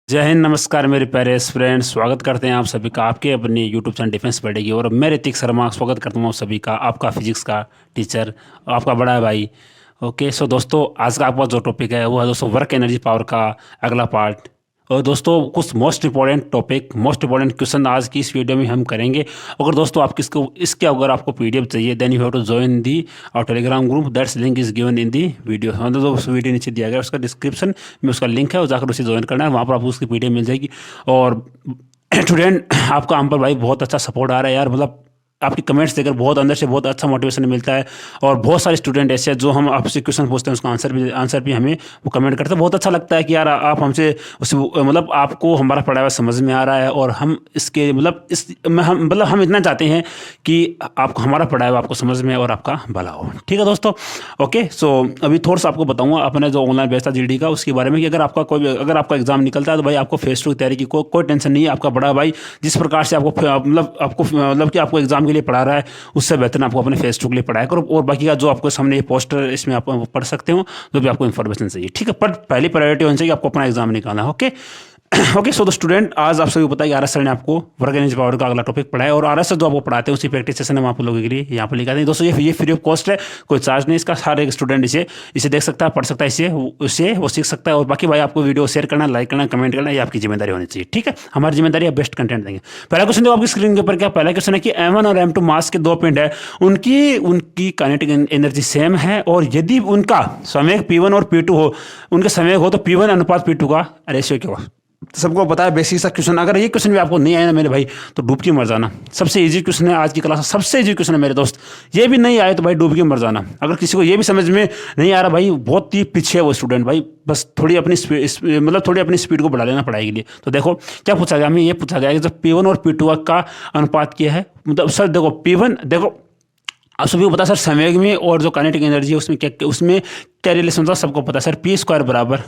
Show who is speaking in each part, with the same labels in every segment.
Speaker 1: जय हिंद, नमस्कार मेरे प्यारे फ्रेंड्स। स्वागत करते हैं आप सभी का आपके अपने यूट्यूब चैनल डिफेंस पढ़ेगी। और मैं ऋतिक शर्मा स्वागत करता हूँ आप सभी का, आपका फिजिक्स का टीचर, आपका बड़ा भाई। ओके, सो दोस्तों आज का आपका जो टॉपिक है वो है दोस्तों वर्क एनर्जी पावर का अगला पार्ट। और दोस्तों कुछ most important topic, most important question आज की इस वीडियो में हम करेंगे। अगर दोस्तों आप किसको इसके अगर आपको पीडीएफ चाहिए then you have to join the और Telegram group, that's link is given in the video. मतलब जो उस वीडियो नीचे दिया गया उसका डिस्क्रिप्शन में उसका लिंक है, और जाकर उसे ज्वाइन करना है, वहाँ पर आपको उसकी पीडीएफ मिल जाएगी। और स्टूडेंट आपका हम पर भाई बहुत अच्छा सपोर्ट आ रहा है यार, मतलब आपकी कमेंट्स देकर बहुत अंदर से बहुत अच्छा मोटिवेशन मिलता है। और बहुत सारे स्टूडेंट ऐसे हैं जो हम आपसे क्वेश्चन पूछते हैं उसका आंसर भी हमें वो कमेंट करते हैं। बहुत अच्छा लगता है कि यार आप हमसे उस मतलब आपको हमारा पढ़ाया हुआ समझ में आ रहा है, और हम इसके हम इतना चाहते हैं कि आपको हमारा पढ़ाया हुआ आपको समझ में और आपका भला हो। ठीक है दोस्तों, ओके। सो अभी थोड़ा सा आपको बताऊंगा अपने जो ऑनलाइन बैच था जीडी का, उसके बारे में कि अगर आपका एग्जाम निकलता है तो भाई आपको फेस टू तैयारी की कोई टेंशन नहीं है। आपका बड़ा भाई जिस प्रकार से आपको एग्जाम के लिए पढ़ा रहा है उससे बेहतर आपको अपने फेस टू के लिए पढ़ाया करो। और बाकी का जो आपको सामने ये पोस्टर इसमें आप पढ़ सकते हो जो भी आपको इन्फॉर्मेशन चाहिए। ठीक है, पर पहली प्रायोरिटी होनी चाहिए आपको अपना एग्जाम निकालना है। Okay okay, so the student आज आप सभी पता है कि आर एस सर ने आपको वर्क एनर्जी पावर का अगला टॉपिक पढ़ाया, और आर एस सर जो आपको पढ़ाते हैं उसी प्रैक्टिस सेशन हम आप लोगों के लिए यहाँ पर लिखा दें। दोस्तों ये फ्री ऑफ कॉस्ट है, कोई चार्ज नहीं इसका। हर एक स्टूडेंट इसे देख सकता है, पढ़ सकता है, उससे वो सीख सकता है। और बाकी भाई आपको वीडियो शेयर करना, लाइक करना, कमेंट करना, ये आपकी जिम्मेदारी होनी चाहिए। ठीक है, हमारी जिम्मेदारी है बेस्ट कंटेंट देंगे। पहला क्वेश्चन देखो आपकी स्क्रीन के ऊपर, क्या पहला क्वेश्चन है कि M1 और M2 मास के दो पिंड है, उनकी काइनेटिक एनर्जी सेम है, और यदि उनका संवेग P1 और P2 हो, उनके संवेग हो तो P1 अनुपात P2 का रेशियो क्या हो। सबको पता है बेसिक सा क्वेश्चन। अगर ये क्वेश्चन भी आपको नहीं आया ना मेरे भाई तो डूब के मर जाना। सबसे इजी क्वेश्चन है आज की क्लास का, सबसे इजी क्वेश्चन है मेरे दोस्त। ये भी नहीं आए तो भाई डूब के मर जाना। अगर किसी को ये भी समझ में नहीं आ रहा भाई, बहुत ही पीछे है वो स्टूडेंट भाई, बस थोड़ी अपनी स्पीड को बढ़ा लेना पढ़ाई के लिए। तो देखो क्या पूछा गया, हमें ये पूछा गया कि जब P1 और P2 का अनुपात क्या है। मतलब सर देखो P1, देखो आप सभी को पता है सर संवेग में और जो काइनेटिक एनर्जी है उसमें क्या रिलेशन था, सबको पता है सर। P² बराबर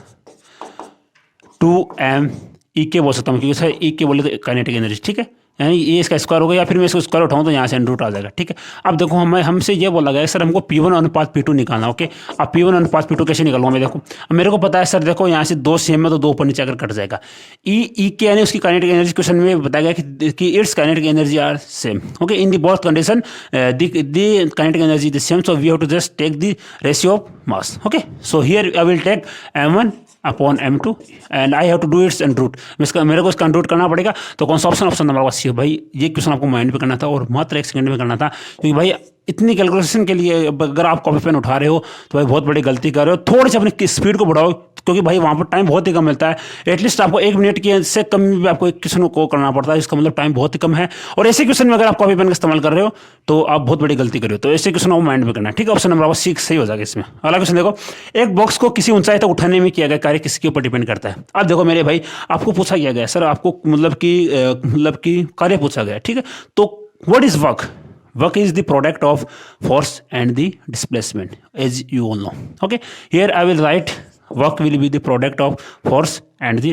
Speaker 1: 2m ई के बोल सकता हूँ, क्योंकि सर ई के बोले तो काइनेटिक एनर्जी। ठीक है, यानी ये इसका स्क्वायर होगा, या फिर मैं इसको स्क्वायर उठाऊँ तो यहाँ से रूट आ जाएगा। ठीक है, अब देखो हमसे ये बोला गया सर हमको P1 अनुपात P2 निकालना। ओके, अब P1 अनुपात P2 कैसे निकालूंगा मैं, देखो अब मेरे को पता है सर, देखो यहाँ से 2 सेम है तो 2 ऊपर नीचे अगर कट जाएगा। ई के यानी उसकी काइनेटिक एनर्जी क्वेश्चन में बताया गया कि its kinetic energy are same. Okay, in the both condition the kinetic energy the same, so we have to just take the ratio of mass. Okay, so here I will take M1 upon M2 and I have to do its and root. मेरे को इसका root करना पड़ेगा। तो कौन सा option number C है भाई। ये क्वेश्चन आपको माइंड पे करना था और मात्र 1 सेकंड में करना था, क्योंकि भाई इतनी कैलकुलेशन के लिए अगर आप कॉपी पेन उठा रहे हो तो भाई बहुत बड़ी गलती कर रहे हो। थोड़ी सी अपनी स्पीड को बढ़ाओ, क्योंकि भाई वहाँ पर टाइम बहुत ही कम मिलता है। एटलीस्ट आपको 1 मिनट के से कम भी आपको एक क्वेश्चन को करना पड़ता है, इसका मतलब टाइम बहुत ही कम है। और ऐसे क्वेश्चन में अगर आप कॉपी पेन का इस्तेमाल कर रहे हो तो आप बहुत बड़ी गलती कर रहे हो। तो ऐसे क्वेश्चन आपको माइंड में करना है। ठीक है, ऑप्शन नंबर 6 सही हो जाएगा इसमें। अगला क्वेश्चन देखो, एक बॉक्स को किसी ऊंचाई तक उठाने में किया गया कार्य किसके ऊपर डिपेंड करता है। अब देखो मेरे भाई आपको पूछा गया सर, आपको मतलब कि कार्य पूछा गया। ठीक है, तो what is work? Work is the product of force and the displacement, as you all know. Okay, here I will write work will be the product of force and the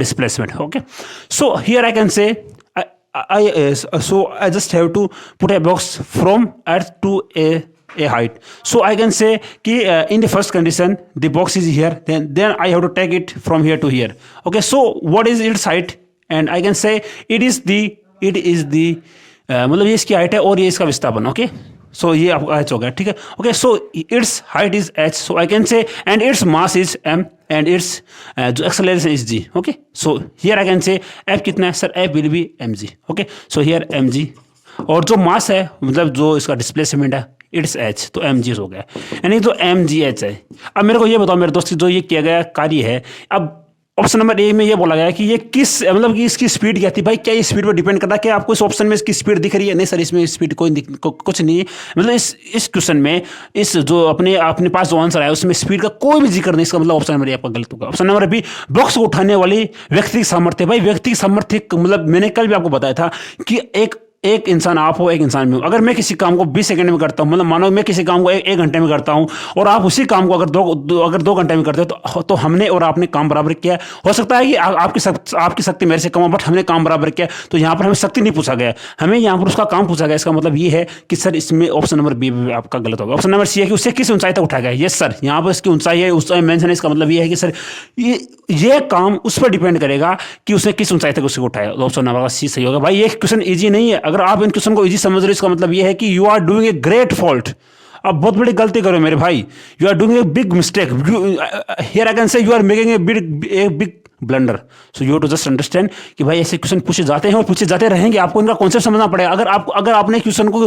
Speaker 1: displacement. Okay, so here I can say I just have to put a box from earth to a height. So I can say कि in the first condition the box is here, then I have to take it from here to here. Okay, so what is its height? And I can say it is the मतलब ये इसकी height है और ये इसका विस्थापन। Okay, सो ये आपका h हो गया। ठीक है, okay, so it's height is h, so I can say and it's mass is m and it's जो acceleration is g। Okay, so here I can say f कितना है sir, f will be mg। Okay, so here mg, और जो मास है मतलब जो इसका displacement है इट्स h, तो mg हो गया, यानी जो mgh है। अब मेरे को ये बताओ मेरे दोस्त, जो ये किया गया कार्य है, अब ऑप्शन नंबर ए में ये बोला गया कि ये किस मतलब कि इसकी स्पीड क्या थी। भाई क्या ये स्पीड पर डिपेंड करता है? क्या आपको इस ऑप्शन में इसकी स्पीड दिख रही है? नहीं सर, इसमें स्पीड कुछ नहीं है। मतलब इस क्वेश्चन में इस जो अपने पास जो आंसर है उसमें स्पीड का कोई भी जिक्र नहीं। इसका मतलब ऑप्शन नंबर ए आपका गलत होगा। ऑप्शन नंबर बी, बॉक्स को उठाने वाली व्यक्ति सामर्थ्य। भाई व्यक्ति सामर्थ्य मतलब मैंने कल भी आपको बताया था कि एक एक इंसान आप हो, एक इंसान मैं हूं। अगर मैं किसी काम को 20 सेकंड में करता हूं, मतलब मानो मैं किसी काम को एक घंटे में करता हूं और आप उसी काम को अगर 2 घंटे में करते हो तो हमने और आपने काम बराबर किया है। हो सकता है कि आपकी शक्ति मेरे से कम हो, बट हमने काम बराबर किया। तो यहाँ पर हमें शक्ति नहीं पूछा गया, हमें यहाँ पर उसका काम पूछा गया। इसका मतलब ये है कि सर इसमें ऑप्शन नंबर बी आपका गलत होगा। ऑप्शन नंबर सी है कि उससे किस ऊंचाई तक उठाया गया। यस सर, यहाँ पर इसकी ऊंचाई है, ऊंचाई मेंशन है। इसका मतलब ये है कि सर ये काम उस पर डिपेंड करेगा कि उसने किस ऊंचाई तक उसको उठाया। ऑप्शन नंबर सी सही होगा। भाई ये क्वेश्चन इजी नहीं है। अगर आप इन क्वेश्चन को इजी समझ रहे हो, इसका मतलब ये है कि you are doing a great fault. आप बहुत बड़ी गलती करो मेरे भाई, you are doing a big mistake. Here I can say you are making a big blunder. So you to just understand कि भाई ऐसे क्वेश्चन पूछे जाते हैं और पूछे जाते रहेंगे। आपको इनका कॉन्सेप्ट समझना पड़ेगा। अगर आपने क्वेश्चन को,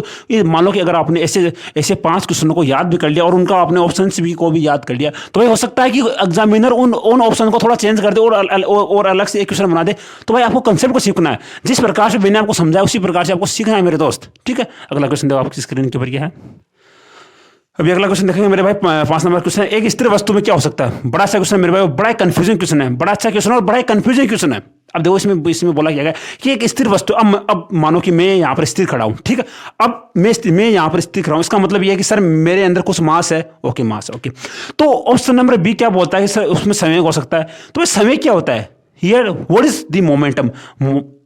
Speaker 1: मान लो कि अगर आपने ऐसे 5 क्वेश्चनों को याद भी कर लिया और उनका आपने ऑप्शन भी को भी याद कर लिया, तो भाई हो सकता है कि एग्जामिनर उन ऑप्शन को थोड़ा चेंज कर दे और अलग से एक क्वेश्चन बना दे। तो भाई आपको कंसेप्ट को सीखना है। जिस प्रकार से मैंने आपको समझाया उसी प्रकार से आपको सीखना है मेरे दोस्त, ठीक है। अगला क्वेश्चन देखो आपकी स्क्रीन के ऊपर क्या है। अभी अगला क्वेश्चन देखेंगे मेरे भाई, 5 नंबर क्वेश्चन है, एक स्थिर वस्तु में क्या हो सकता है। बड़ा अच्छा क्वेश्चन है मेरे भाई, बड़ा कंफ्यूजिंग क्वेश्चन है, बड़ा अच्छा क्वेश्चन है और बड़ा कंफ्यूजिंग क्वेश्चन है। अब देखो इसमें बोला गया है कि एक स्थिर वस्तु, अब मानो कि मैं यहाँ पर स्थिर खड़ा हूँ, ठीक है। अब मैं यहाँ पर स्थिर खड़ा हूँ, इसका मतलब ये है कि सर मेरे अंदर कुछ मास है। ओके, मास है, ओके। तो ऑप्शन नंबर बी क्या बोलता है कि सर उसमें समय हो सकता है। तो समय क्या होता है here, what is the momentum.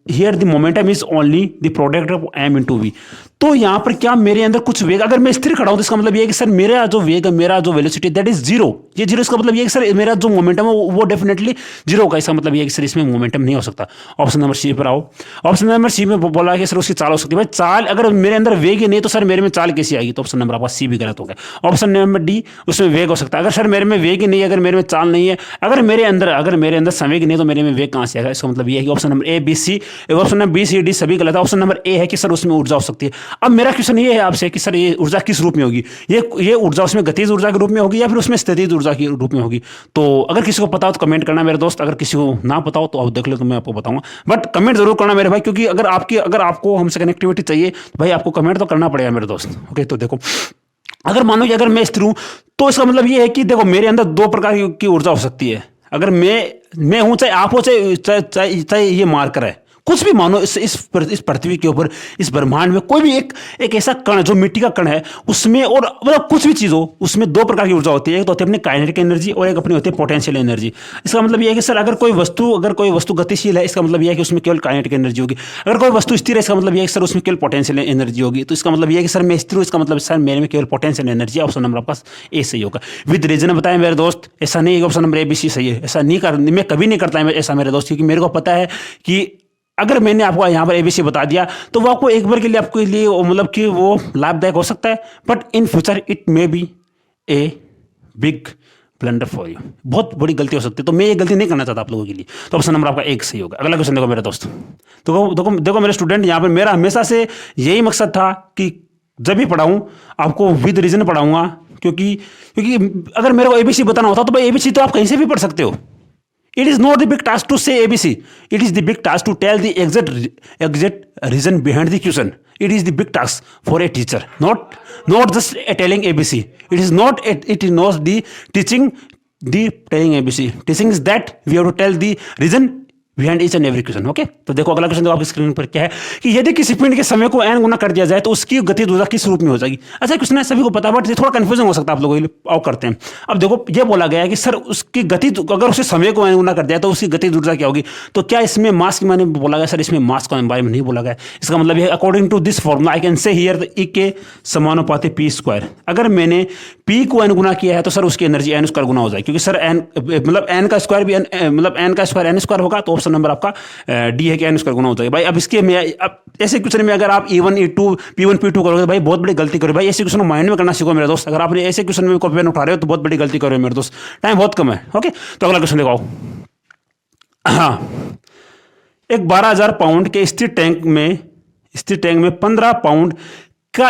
Speaker 1: Here the momentum is only the product of m into v. तो यहाँ पर क्या मेरे अंदर कुछ वेग, अगर मैं स्थिर खड़ा हूं तो इसका मतलब ये है कि सर मेरा जो वेग है, मेरा जो वेलोसिटी दैट इज जीरो। ये जीरो, इसका मतलब ये है कि सर मेरा जो मोमेंटम है वो डेफिनेटली जीरो होगा। इसका मतलब ये है कि सर इसमें मोमेंटम नहीं हो सकता। ऑप्शन नंबर सी पर आओ। ऑप्शन नंबर सी में बोला कि सर उसकी चाल हो सकती है। भाई चाल, अगर मेरे अंदर वेग ही नहीं तो सर मेरे में चाल कैसी आएगी। तो ऑप्शन नंबर आपका सी भी गलत हो गया। ऑप्शन नंबर डी, उसमें वेग हो सकता है। अगर सर मेरे में वेग ही नहीं है, अगर मेरे में चाल नहीं है, अगर मेरे अंदर समय नहीं, तो मेरे में वेग कहां से आएगा। इसका मतलब ये है कि option number A B C, option number B C D सभी गलत है। ऑप्शन नंबर ए है कि सर उसमें ऊर्जा हो सकती है। अब मेरा क्वेश्चन ये है आपसे कि सर ये ऊर्जा किस रूप में होगी। ये ऊर्जा उसमें गतिज ऊर्जा के रूप में होगी या फिर उसमें स्थितिज ऊर्जा के रूप में होगी। तो अगर किसी को पता हो तो कमेंट करना मेरे दोस्त, अगर किसी को ना पता हो तो आप देख लो, तो मैं आपको बताऊंगा। बट कमेंट जरूर करना मेरे भाई, क्योंकि अगर आपको हमसे कनेक्टिविटी चाहिए तो भाई आपको कमेंट तो करना पड़ेगा मेरे दोस्त। ओके, तो देखो, अगर मानो कि अगर मैं स्थिर हूं तो इसका मतलब ये है कि देखो मेरे अंदर 2 प्रकार की ऊर्जा हो सकती है। अगर मैं हूं, चाहे आप हो, चाहे ये मार्कर है, कुछ भी मानो इस पृथ्वी के ऊपर, इस ब्रह्मांड में कोई भी एक ऐसा कण जो मिट्टी का कण है, उसमें और मतलब कुछ भी चीज हो, उसमें 2 प्रकार की ऊर्जा होती है। एक तो होती है अपनी काइनेटिक एनर्जी और एक अपनी होती है पोटेंशियल एनर्जी। इसका मतलब ये है कि सर अगर कोई वस्तु गतिशील है, इसका मतलब यह है कि उसमें केवल काइनेटिक एनर्जी होगी। अगर कोई वस्तु स्थिर है, इसका मतलब यह है कि सर उसमें केवल पोटेंशियल एनर्जी होगी। तो इसका मतलब यह है कि सर मैं स्थिर हूं, इसका मतलब सर मेरे में केवल पोटेंशियल एनर्जी। ऑप्शन नंबर आपका ए सही होगा। विद रीजन बताएं मेरे दोस्त, ऐसा नहीं है option number A B C सही है। ऐसा नहीं मैं कभी नहीं करता ऐसा मेरे दोस्त, क्योंकि मेरे को पता है कि अगर मैंने आपको यहाँ पर एबीसी बता दिया तो वो आपको एक बार के लिए आपके लिए मतलब कि वो लाभदायक हो सकता है, but in future it may be A big blunder for you. बहुत बड़ी गलती हो सकती है, तो मैं ये गलती नहीं करना चाहता आप लोगों के लिए। तो ऑप्शन नंबर आपका 1 सही होगा। अगला क्वेश्चन देखो मेरे दोस्त। देखो मेरे स्टूडेंट, यहाँ पर मेरा हमेशा से यही मकसद था कि जब भी पढ़ाऊँ आपको विद रीजन पढ़ाऊंगा, क्योंकि अगर मेरे को एबीसी बताना होता तो भाई एबीसी तो आप कहीं से भी पढ़ सकते हो। It is not the big task to say ABC. It is the big task to tell the exact reason behind the question. It is the big task for a teacher, not just telling ABC. It is not the teaching the telling ABC. Teaching is that we have to tell the reason behind each and every question. Okay, तो देखो अगला question देखो आपकी screen पर क्या है कि यदि किसी पिंड के समय को n गुना कर दिया जाए तो उसकी गतिज ऊर्जा किस रूप में हो जाएगी। अच्छा क्वेश्चन है, सभी को पता है, बट थोड़ा कंफ्यूजन हो सकता है आप लोगों के लिए। आओ करते हैं। अब देखो ये बोला गया है कि सर उसकी गति, अगर उसे समय को n गुना कर दिया तो उसकी गतिज ऊर्जा क्या होगी। तो क्या इसमें मास के माने बोला गया? सर इसमें मास के बारे में नहीं बोला गया। इसका मतलब है according to this formula I can say here E के समानुपाती पी स्क्वायर। अगर मैंने पी को n गुना किया है तो सर उसकी एनर्जी n स्क्वायर गुना हो जाएगी, क्योंकि सर n मतलब n का स्क्वायर भी मतलब n का स्क्वायर n स्क्वायर होगा। तो ऑप्शन नंबर आपका डी है कि n स्क्वायर गुना हो जाएगा। भाई अब इसके में अब ऐसे क्वेश्चन में अगर आप E1 E2 P1 P2 करोगे तो भाई बहुत बड़ी गलती करोगे। भाई ऐसे क्वेश्चन को माइंड में करना सीखो मेरे दोस्त। अगर आपने ऐसे क्वेश्चन में कॉपी पेन उठा रहे हो तो बहुत बड़ी गलती करोगे मेरे दोस्त। टाइम बहुत कम है। ओके, तो अगला क्वेश्चन देखो। हाँ, एक 12,000 पाउंड के स्थिर टैंक में 15 पाउंड का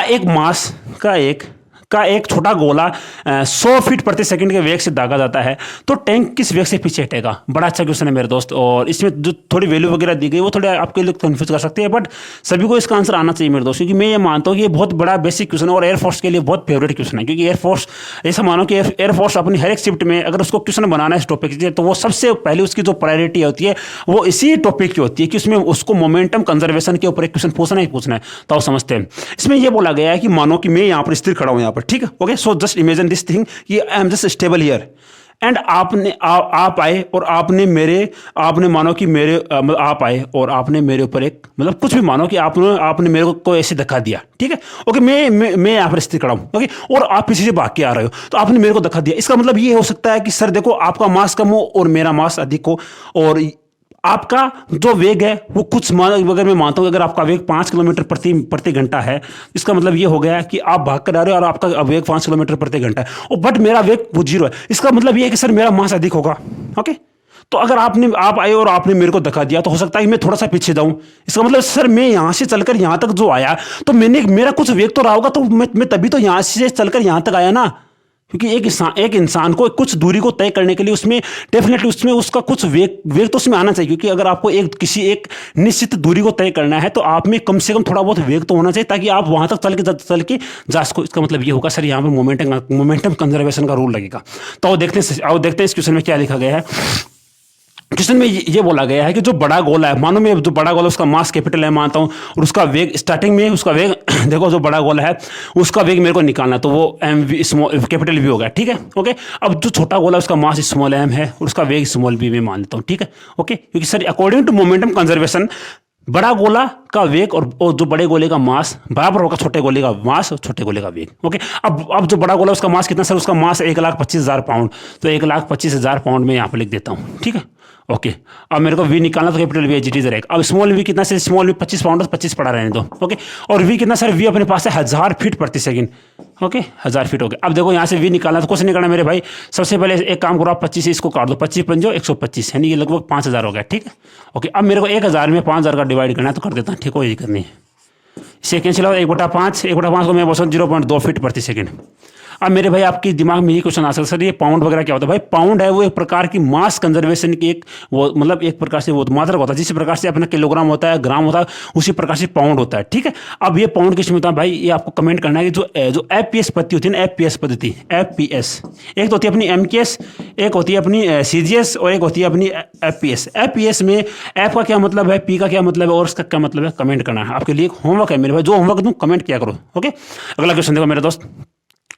Speaker 1: एक का एक छोटा गोला 100 फीट प्रति सेकंड के वेग से दागा जाता है, तो टैंक किस वेग से पीछे हटेगा? बड़ा अच्छा क्वेश्चन है मेरे दोस्त, और इसमें जो थोड़ी वैल्यू वगैरह दी गई वो थोड़ा आपके लिए कंफ्यूज कर सकती है, बट सभी को इसका आंसर आना चाहिए मेरे दोस्त, क्योंकि मैं ये मानता हूँ कि ये बहुत बड़ा बेसिक क्वेश्चन है और एयरफोर्स के लिए बहुत फेवरेट क्वेश्चन है। क्योंकि एयरफोर्स, ऐसा मानो कि एयरफोर्स अपनी हर एक शिफ्ट में अगर उसको क्वेश्चन बनाना है इस टॉपिक से, तो वो सबसे पहले उसकी जो प्रायोरिटी होती है वो इसी टॉपिक की होती है कि उसमें उसको मोमेंटम कंजर्वेशन के ऊपर एक क्वेश्चन पूछना ही पूछना है। तो आप समझते हैं, इसमें ये बोला गया है कि मानो कि मैं यहाँ पर स्थिर खड़ा हूँ यहाँ पर, ठीक है, okay. So just imagine this thing, ये I am just stable here, and आप आए और आपने मानो कि आप आए और आपने मेरे ऊपर एक मतलब कुछ भी मानो कि आपने मेरे को ऐसे धक्का दिया, ठीक है, ओके। मैं यहाँ पर स्थिर खड़ा हूँ, ओके, और आप पीछे से भाग के आ रहे हो, तो आपने मेरे को धक्का दिया। इसका मतलब ये हो सकता है कि सर देखो, आपका मास कम हो और मेरा मास अधिक हो, और आपका जो वेग है वो कुछ अगर मैं मानता हूँ अगर आपका वेग 5 किलोमीटर प्रति घंटा है, इसका मतलब ये हो गया कि आप भाग कर आ रहे हो और आपका वेग 5 किलोमीटर प्रति घंटा है, और बट मेरा वेग वो 0 है। इसका मतलब ये है कि सर मेरा मास अधिक होगा, ओके। तो अगर आप आए और आपने मेरे को धक्का दिया, तो हो सकता है कि मैं थोड़ा सा पीछे जाऊं। इसका मतलब सर मैं यहां से चलकर यहां तक जो आया, तो मेरा कुछ वेग तो रहा होगा, तो मैं तभी तो यहां से चलकर यहां तक आया ना। क्योंकि एक इंसान को कुछ दूरी को तय करने के लिए उसमें डेफिनेटली उसमें उसका कुछ वेग तो उसमें आना चाहिए। क्योंकि अगर आपको किसी एक निश्चित दूरी को तय करना है, तो आप में कम से कम थोड़ा बहुत वेग तो होना चाहिए, ताकि आप वहां तक चल के जा सको। इसका मतलब ये होगा सर यहाँ पर मोमेंटम कंजर्वेशन का रूल लगेगा। तो आओ देखते हैं इस क्वेश्चन में क्या लिखा गया है। क्वेश्चन में ये बोला गया है कि जो बड़ा गोला है, मानो मैं जो बड़ा गोला उसका मास कैपिटल है मानता हूं, और उसका वेग स्टार्टिंग में उसका वेग देखो, जो बड़ा गोला है उसका वेग मेरे को निकालना है, तो वो m v small capital V हो गया, ठीक है, ओके। अब जो छोटा गोला है उसका मास स्मॉल एम है और उसका वेग स्मॉल बी में मान लेता हूँ, ठीक है, ओके। क्योंकि sir according to momentum conservation बड़ा गोला का वेग और जो बड़े गोले का मास बराबर होगा छोटे गोले का मास और छोटे गोले का वेग, ओके। अब जो बड़ा गोला उसका मास कितना सर? उसका मास 1,25,000 पाउंड, तो 1,25,000 पाउंड में यहाँ पर लिख देता हूँ, ठीक है, ओके। अब मेरे को वी निकालना, तो capital V H it is रहेगा। अब स्मॉल वी कितना से? स्मॉल वी 25 पाउंड, 25 पड़ा रहने दो, ओके। और वी कितना सर? वी अपने पास है 1000 फीट प्रति सेकंड, ओके, 1000 फीट हो गया। अब देखो यहाँ से वी निकालना, तो कुछ नहीं करना मेरे भाई, सबसे पहले एक काम करो, आप 25 से इसको काट दो, 25 पंजो 125, यानी ये लगभग 5000 हो गया, ठीक है, ओके। अब मेरे को 1000 में 5000 का डिवाइड करना है, तो कर देता हूँ, ठीक हो, ये करनी है। इसे कैंसिल हो, 1/5 को मैं बोलता हूँ 0.2 फीट प्रति सेकंड। अब मेरे भाई आपके दिमाग में ये क्वेश्चन आ सकता है, सर ये पाउंड वगैरह क्या होता है? भाई पाउंड है वो एक प्रकार की मास कंजर्वेशन की एक वो मतलब एक प्रकार से वो मात्रक होता है, जिस प्रकार से अपना किलोग्राम होता है, ग्राम होता है, उसी प्रकार से पाउंड होता है, ठीक है। अब ये पाउंड किस में होता है भाई? ये आपको कमेंट करना है कि जो एफपीएस पद्धति होती है ना, एफपीएस पद्धति, एफपीएस, एक तो होती है अपनी एमकेएस, एक होती है अपनी सीजीएस, और एक होती है अपनी एफपीएस। एफपीएस में एफ का क्या मतलब है, पी का क्या मतलब है और उसका क्या मतलब है, कमेंट करना है। आपके लिए एक होमवर्क है मेरे भाई, जो होमवर्क तुम कमेंट किया करो, ओके। अगला क्वेश्चन देखो मेरे दोस्त,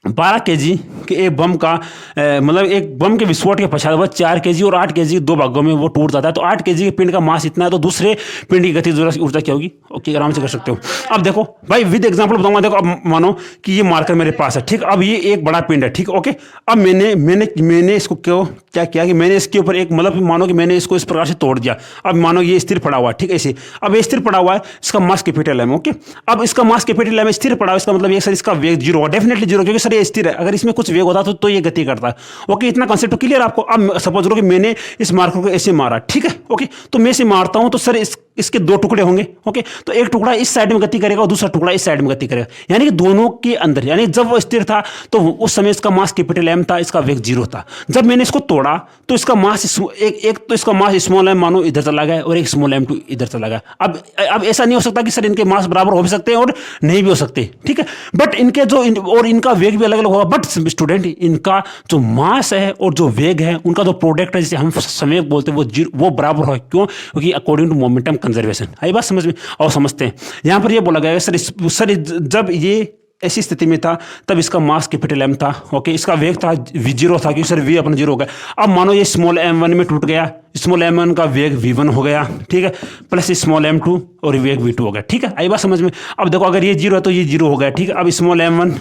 Speaker 1: 12 केजी के एक बम का मतलब एक बम के विस्फोट के पश्चात वह 4 केजी और 8 केजी दो भागों में वो टूट जाता है। तो 8 केजी के पिंड का मास इतना है, तो दूसरे पिंड की गति ऊर्जा क्या होगी? ओके, आराम से कर सकते हो। अब देखो भाई विद एग्जांपल बताऊंगा। देखो अब मानो कि ये मार्कर मेरे पास है, ठीक। अब ये एक बड़ा पिंड है, ठीक, ओके। अब मैंने इसको क्या किया कि मैंने इसके ऊपर एक मतलब मानो कि मैंने इसको इस प्रकार से तोड़ दिया। अब मानो ये स्थिर पड़ा हुआ है, ठीक, ऐसे। अब ये स्थिर पड़ा हुआ है, इसका मास कैपिटल एम, ओके। अब इसका मास कैपिटल एम स्थिर पड़ा हुआ, इसका मतलब ये सर इसका वेग 0 होगा, डेफिनेटली 0, क्योंकि सर ये स्थिर है। अगर इसमें कुछ वेग होता तो ये गति करता है, ओके। इतना कंसेप्ट क्लियर आपको? अब सपोज करो कि मैंने इस मार्कर को ऐसे मारा, ठीक है, ओके। तो मैं इसे मारता हूं, तो सर इसके 2 टुकड़े होंगे, ओके। तो एक टुकड़ा इस साइड में गति करेगा और दूसरा टुकड़ा इस साइड में गति करेगा, यानी कि दोनों के अंदर, यानी जब वो स्थिर था तो उस समय इसका मास कैपिटल एम था, इसका वेग 0 था। जब मैंने इसको तोड़ा तो इसका मास एक तो इसका मास स्मॉल एम मानो इधर चला गया और एक स्मॉल एम 2 इधर चला गया। अब ऐसा नहीं हो सकता कि सर इनके मास बराबर हो भी सकते हैं और नहीं भी हो सकते, ठीक है। बट इनके जो और इनका वेग भी अलग अलग होगा। बट स्टूडेंट इनका जो मास है और जो वेग है उनका जो प्रोडक्ट है, जिसे हम समय बोलते हैं, वो बराबर हो। क्यों? क्योंकि अकॉर्डिंग टू मोमेंटम कंजर्वेशन। आई बात समझ में? और समझते हैं यहां पर ये बोला गया सर जब ये ऐसी स्थिति में था तब इसका मास कैपिटल एम था, ओके। इसका वेग था v0 था, क्योंकि सर v अपना 0 हो गया। अब मानो ये स्मॉल m1 में टूट गया, स्मॉल m1 का वेग v1 हो गया, ठीक है, प्लस स्मॉल m2 और वेग v2 हो गया, ठीक है। आई बात समझ में? अब देखो अगर ये 0 है तो ये 0 हो गया, ठीक है। अब स्मॉल m1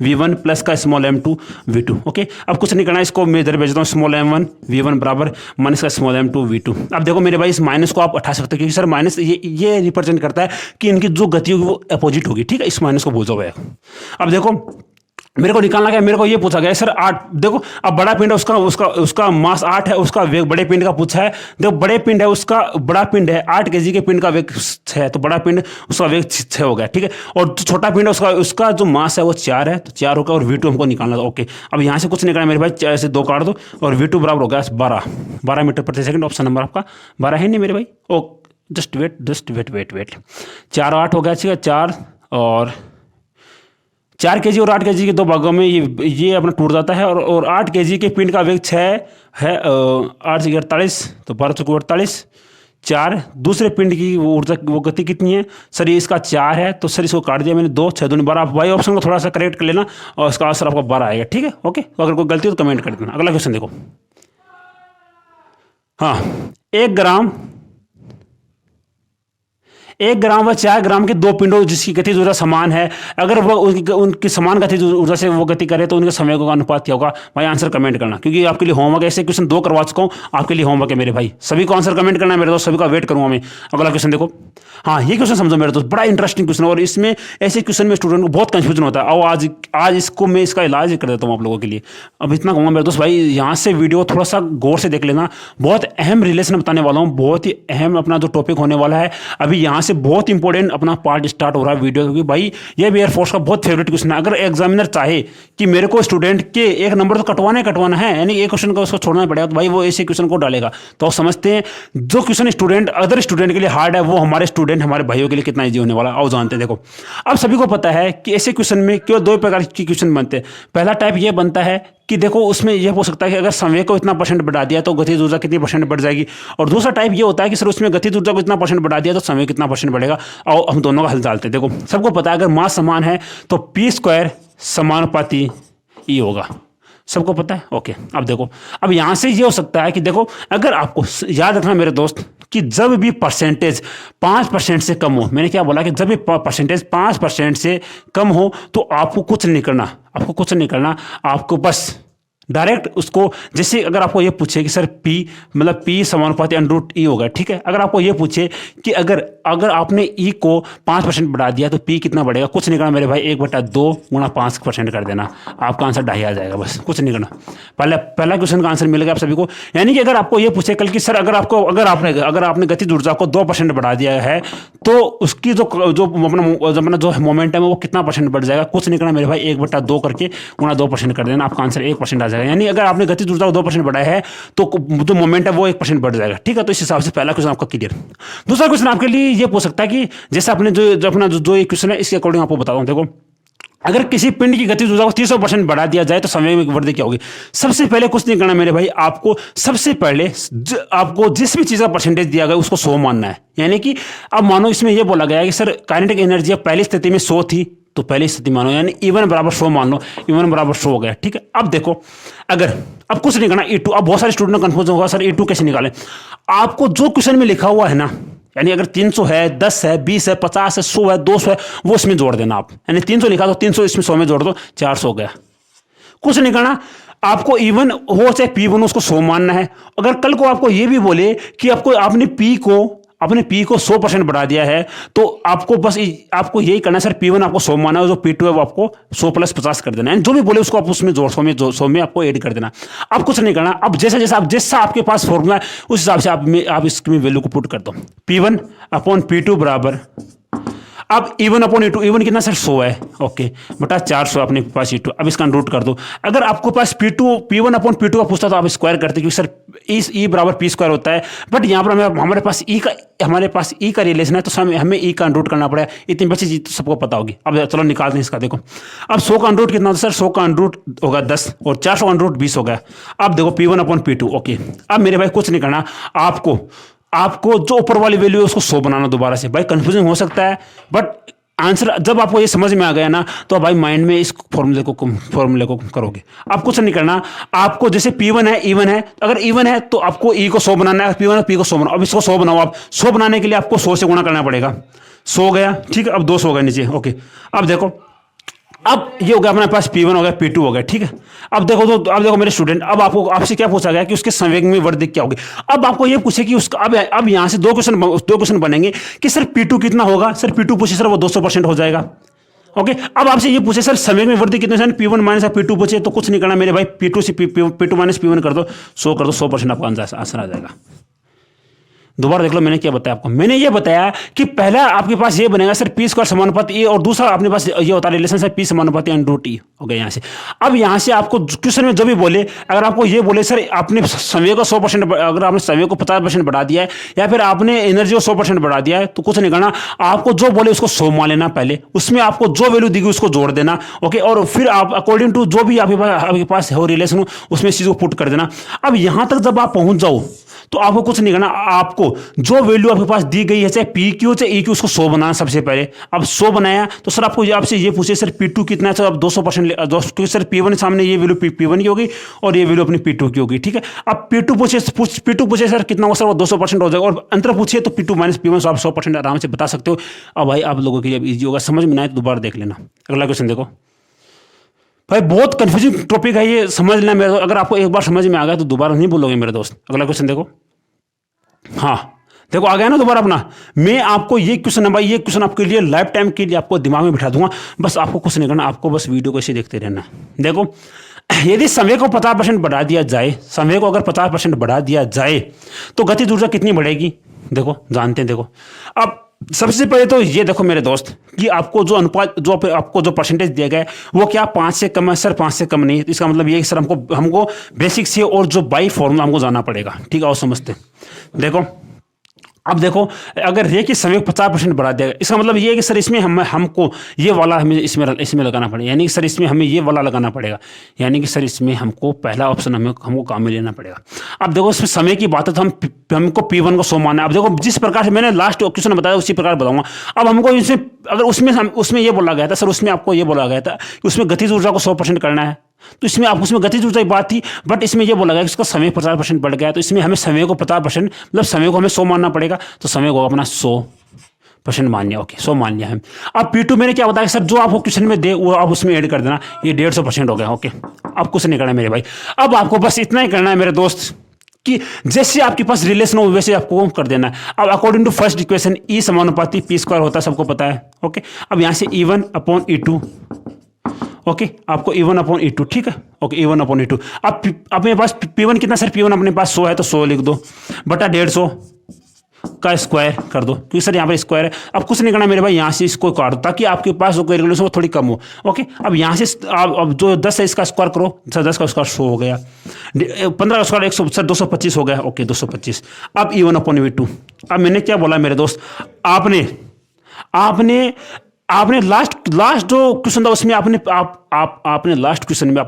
Speaker 1: v1 प्लस का स्मॉल m2 v2, ओके। अब कुछ नहीं करना, इसको मैं इधर भेजता हूँ, स्मॉल m1 v1 बराबर माइनस का स्मॉल m2 v2। अब देखो मेरे भाई इस माइनस को आप हटा सकते हो, क्योंकि सर माइनस ये रिप्रेजेंट करता है कि इनकी जो गति होगी वो अपोजिट होगी, ठीक है। इस माइनस को भूल जाओ। अब देखो मेरे को निकालना क्या है, मेरे को ये पूछा गया है सर 8, देखो अब बड़ा पिंड है उसका उसका उसका मास 8 है, उसका वेग बड़े पिंड का पूछा है। देखो बड़े पिंड है उसका, बड़ा पिंड है 8 केजी के पिंड का वेग 6 है, तो बड़ा पिंड उसका वेग 6 हो गया, ठीक है। और जो छोटा पिंड है उसका उसका जो मास है वो 4 है, तो 4 होगा। और V2 हमको निकालना था। ओके, अब यहाँ से कुछ निकालना मेरे भाई, ऐसे 2 काट दो और V2 बराबर हो गया 12 मीटर प्रति सेकंड। ऑप्शन नंबर आपका 12 है नहीं मेरे भाई। ओ जस्ट वेट 4 8 हो गया, ठीक है। 4 और 4 केजी और 8 केजी के 2 भागों में ये अपना टूट जाता है। और 8 केजी के पिंड का वेग 6 है, 8 से 48, तो 12 चौके 48। 4 दूसरे पिंड की वो ऊर्जा वो गति कितनी है सर, ये इसका 4 है, तो सर इसको काट दिया मैंने 2 6 दूनी 12। आप वाई ऑप्शन को थोड़ा सा करेक्ट कर लेना और इसका आंसर आपका 12 आएगा, ठीक है। ओके, तो अगर कोई गलती हो तो कमेंट कर देना। अगला क्वेश्चन देखो। हाँ, 1 ग्राम व 4 ग्राम के 2 पिंडों जिसकी गतिज ऊर्जा समान है, अगर वो उनकी समान गतिज ऊर्जा से वो गति करे तो उनके समय का अनुपात क्या होगा। भाई आंसर कमेंट करना, क्योंकि आपके लिए होमवर्क ऐसे क्वेश्चन 2 करवा चुका हूँ, आपके लिए होमवर्क है मेरे भाई। सभी को आंसर कमेंट करना है मेरे दोस्त, सभी का वेट करूंगा मैं। अगला क्वेश्चन देखो। हाँ, ये क्वेश्चन समझो मेरे दोस्त, बड़ा इंटरेस्टिंग क्वेश्चन, और इसमें ऐसे क्वेश्चन में स्टूडेंट को बहुत कंफ्यूजन होता है। और आज इसको मैं इसका इलाज कर देता हूँ आप लोगों के लिए। अब इतना कहूँगा मेरे दोस्त, भाई यहाँ से वीडियो थोड़ा सा गौर से देख लेना। बहुत अहम रिलेशन बताने वाला हूँ, बहुत ही अहम अपना जो टॉपिक होने वाला है। अभी यहाँ से बहुत इंपॉर्टेंट अपना पार्ट स्टार्ट हो रहा है वीडियो, क्योंकि भाई ये भी एयरफोर्स का बहुत फेवरेट क्वेश्चन है। अगर एग्जामिनर चाहे कि मेरे को स्टूडेंट के 1 नंबर तो कटवाना है, यानी एक क्वेश्चन का उसको छोड़ना पड़ेगा, तो भाई वो ऐसे क्वेश्चन को डालेगा। तो समझते हैं जो क्वेश्चन स्टूडेंट अदर स्टूडेंट के लिए हार्ड है, वो हमारे स्टूडेंट हमारे भाइयों के लिए कितना ईजी होने वाला है, आओ जानते हैं। देखो, अब सभी को पता है कि ऐसे क्वेश्चन में केवल 2 प्रकार के क्वेश्चन बनते हैं। पहला टाइप ये बनता है कि देखो उसमें यह हो सकता है कि अगर संवेग को इतना परसेंट बढ़ा दिया तो गतिज ऊर्जा कितनी परसेंट बढ़ जाएगी। और दूसरा टाइप ये होता है कि सर उसमें गतिज ऊर्जा को इतना परसेंट बढ़ा दिया तो संवेग कितना परसेंट बढ़ेगा। और हम दोनों का हल डालते हैं। देखो सबको पता है अगर मास समान है तो p² समानुपाती E होगा, सबको पता है। ओके, अब देखो, अब यहां से ये हो सकता है कि देखो अगर आपको याद रखना मेरे दोस्त कि जब भी परसेंटेज 5% से कम हो, मैंने क्या बोला कि जब भी परसेंटेज 5% से कम हो तो आपको कुछ नहीं करना, आपको बस डायरेक्ट उसको, जैसे अगर आपको ये पूछे कि सर P मतलब P समानुपाती √E होगा, ठीक है। अगर आपको ये पूछे कि अगर आपने E को 5% बढ़ा दिया तो P कितना बढ़ेगा, कुछ नहीं करना मेरे भाई, 1/2 गुणा 5% कर देना, आपका आंसर 2.5 आ जाएगा, बस कुछ नहीं करना। पहला क्वेश्चन का आंसर मिलेगा आप सभी को। यानी कि अगर आपको ये पूछे कल की सर अगर आपने गतिज ऊर्जा को 2% बढ़ा दिया है तो उसकी जो अपना जो मोमेंटम है वो कितना परसेंट बढ़ जाएगा, कुछ नहीं करना मेरे भाई, 1/2 करके गुणा 2% कर देना, आपका आंसर 1% आ जाएगा। यानी अगर आपने गतिज ऊर्जा को 2% बढ़ाया है तो जो मोमेंट है वो 1% बढ़ जाएगा, ठीक है। तो इस हिसाब से पहला क्वेश्चन आपका क्लियर। दूसरा क्वेश्चन आपके लिए ये पूछ सकता है कि जैसे आपने जो अपना जो क्वेश्चन है इसके अकॉर्डिंग आपको बताता हूं। देखो, अगर किसी पिंड की गतिज ऊर्जा को 300% बढ़ा दिया जाए तो समय में वृद्धि क्या होगी। सबसे पहले कुछ नहीं करना मेरे भाई, आपको सबसे पहले आपको जिस भी चीज का परसेंटेज दिया गया उसको 100 मानना है। यानी कि अब मानो इसमें यह बोला गया है कि सर काइनेटिक एनर्जी पहली स्थिति में 100 थी, तो पहली स्थिति मानो, यानी E1 बराबर 100 मान लो, E1 बराबर 100 हो गया, ठीक है। अब देखो, अब कुछ नहीं करना E2। अब बहुत सारे स्टूडेंट कंफ्यूज होगा सर E2 कैसे निकालें। आपको जो क्वेश्चन में लिखा हुआ है ना, यानी अगर 300 है, 10 है, 20 है, 50 है, 100 है, 200 है, वो इसमें जोड़ देना आप। यानी 300 लिखा तो 300 इसमें 100 में जोड़ दो, 400 हो गया। कुछ नहीं करना, आपको E1 हो चाहे P1 उसको 100 मानना है। अगर कल को आपको ये भी बोले कि आपने P को 100% बढ़ा दिया है तो आपको बस आपको यही करना है सर, P1 आपको 100 माना है, जो P2 है वो आपको 100 + 50 कर देना है। जो भी बोले उसको आप उसमें जोड़ 100 में आपको ऐड कर देना। अब कुछ नहीं करना, अब जैसा आपके पास फॉर्मूला है उस हिसाब से आप इसकी वैल्यू को पुट कर दो। P1/P2 बराबर, अब E1/E2, E1 कितना सर 100 है, ओके, बटा 400 अपने पास E2। अब इसका रूट कर दो। अगर आपको पास P1/P2 का पूछता तो आप स्क्वायर करते, क्योंकि सर E बराबर P² होता है। बट यहाँ पर हमारे पास E का रिलेशन है तो हमें E का रूट करना पड़ेगा। इतनी बची चीज तो सबको पता होगी। अब चलो निकालते हैं इसका। देखो, अब 100 का रूट कितना होता है सर, 100 का रूट होगा 10 और 400 का रूट 20 हो गया। अब देखो P1/P2, ओके। अब मेरे भाई कुछ नहीं करना, आपको जो ऊपर वाली वैल्यू है उसको 100 बनाना दोबारा से। भाई कंफ्यूजन हो सकता है, बट आंसर जब आपको ये समझ में आ गया ना तो भाई माइंड में इस फॉर्मूले को करोगे। आप कुछ नहीं करना, आपको जैसे P1 है, E1 है, अगर E1 है तो आपको E को 100 बनाना है, P1 है P को 100 बनाओ। अब इसको 100 बनाओ। आप 100 बनाने के लिए आपको 100 से गुणा करना पड़ेगा। 100 गया, ठीक है। अब 200 हो गया नीचे, ओके। अब देखो, अब ये हो गया अपने पास P1 हो गया, P2 हो गया, ठीक है। अब देखो मेरे स्टूडेंट, अब आपसे क्या पूछा गया कि उसके संवेग में वृद्धि क्या होगी। अब आपको ये पूछे कि उसका अब यहां से दो क्वेश्चन बनेंगे कि सर P2 कितना होगा। सर P2 पूछे सर वो 200% हो जाएगा, ओके, अब आपसे ये पूछे सर समय में वृद्धि कितने से P1 माइनस P2 पूछे, तो कुछ नहीं करना मेरे भाई, P2 से P2 माइनस P1 कर दो, 100% आपका आंसर आ जाएगा। दोबारा देख लो मैंने क्या बताया आपको, मैंने ये बताया कि पहला आपके पास ये बनेगा सर पी स्क्वायर समानुपात ए, और दूसरा अपने पास ये होता है रिलेशन से पी समानुपात अंडर रूट टी। ओके, यहाँ से अब यहाँ से आपको क्वेश्चन में जो भी बोले, अगर आपको ये बोले सर आपने समय को 100%, अगर आपने समय को 50% बढ़ा दिया है या फिर आपने एनर्जी को 100% बढ़ा दिया है, तो कुछ नहीं करना, आपको जो बोले उसको 100 मान लेना पहले, उसमें आपको जो वैल्यू दिगी उसको जोड़ देना। ओके, और फिर आप अकॉर्डिंग टू जो भी आपके पास हो रिलेशन हो उसमें इस चीज़ को पुट कर देना। अब यहाँ तक जब आप पहुँच जाओ तो आपको कुछ नहीं करना, आपको जो वैल्यू आपके पास दी गई है चाहे पी क्यू चाहे ई क्यू, उसको 100 बनाना सबसे पहले। अब 100 बनाया तो सर आपको आपसे ये पूछे सर P2 कितना है, तो आप 200%, क्योंकि सर P1 सामने ये वैल्यू P1 की होगी और ये वैल्यू अपनी P2 की होगी। ठीक है, अब P2 पूछे सर कितना होगा सर, वो 200% हो जाएगा, और अंतर पूछिए तो P2 माइनस P1, तो आप 100% आराम से बता सकते हो। अब भाई आप लोगों के लिए ईजी होगा, समझ में ना आए तो दोबारा देख लेना। अगला क्वेश्चन देखो भाई, बहुत कंफ्यूजिंग टॉपिक है ये, समझ लेना मेरे, अगर आपको एक बार समझ में आ गया तो दोबारा नहीं बोलोगे मेरे दोस्त। अगला क्वेश्चन देखो, हाँ देखो आ गया ना दोबारा अपना। मैं आपको ये क्वेश्चन है भाई, ये क्वेश्चन आपके लिए लाइफ टाइम के लिए आपको दिमाग में बिठा दूंगा, बस आपको कुछ नहीं करना, आपको बस वीडियो को ऐसे देखते रहना। देखो यदि समय को 50% बढ़ा दिया जाए, समय को अगर 50% बढ़ा दिया जाए तो गतिज ऊर्जा कितनी बढ़ेगी, देखो जानते हैं। देखो अब सबसे पहले तो ये देखो मेरे दोस्त कि आपको जो अनुपात, जो आपको जो परसेंटेज दिया गया है वो क्या 5 से कम है सर, 5 से कम नहीं। इसका मतलब ये कि सर हमको बेसिक से और जो बाई फॉर्मूला हमको जाना पड़ेगा। ठीक है, और समझते हैं। देखो अब देखो, अगर ये कि समय को 50% बढ़ा दिया, इसका मतलब ये है कि सर इसमें हमको ये वाला हमें इसमें लगाना पड़ेगा, यानी कि सर इसमें हमें ये वाला लगाना पड़ेगा, यानी कि सर इसमें हमको पहला ऑप्शन हमको काम में लेना पड़ेगा। अब देखो इसमें समय की बात है तो हमको P1 को 100 मानना है। अब देखो जिस प्रकार से मैंने लास्ट क्वेश्चन बताया उसी प्रकार बताऊंगा। अब हमको इसमें अगर उसमें ये बोला गया था सर, उसमें आपको ये बोला गया था कि उसमें गतिज ऊर्जा को 100% करना है, तो इसमें आप उसमें गतिज ऊर्जा की बात थी, बट इसमें यह बोला गया कि इसका समय 50% बढ़ गया, तो इसमें हमें समय को 50%, मतलब समय को हमें 100 मानना पड़ेगा, तो समय को अपना 100% मान लिया। ओके, 100 मान लिया है। अब P2 मैंने क्या बताया सर, जो आपको क्वेश्चन में दे वो आप उसमें ऐड कर देना, ये 150% हो गया। ओके, अब कुछ नहीं करना मेरे भाई, अब आपको बस इतना ही करना है मेरे दोस्त कि जैसे आपके पास रिलेशन हो वैसे आपको कर देना है। अब according to first equation E समानुपाती पी स्क्वायर होता है, सबको पता है। ओके, अब यहाँ से E1 अपॉन E2, ओके आपको E1 अपॉन E2, ठीक है। ओके, E1 अपॉन E2, अब मेरे पास P1 कितना सर, P1 अपने पास 100 है तो 100 लिख दो बटा 150 का स्क्वायर कर दो, क्योंकि सर यहाँ पर स्क्वायर है। अब कुछ नहीं करना मेरे भाई, यहाँ से इसको काट दो ताकि आपके पास जो कैलकुलेशन वो थोड़ी कम हो। ओके, अब यहाँ से अब जो 10 है इसका स्क्वायर करो, सर 10 का स्क्वायर 100 हो गया, 15 का स्क्वायर 100, सर 225 हो गया। ओके 225। अब E1 अपॉन E2, अब मैंने क्या बोला मेरे दोस्त, आपने लास्ट जो क्वेश्चन था उसमें आपने लास्ट क्वेश्चन में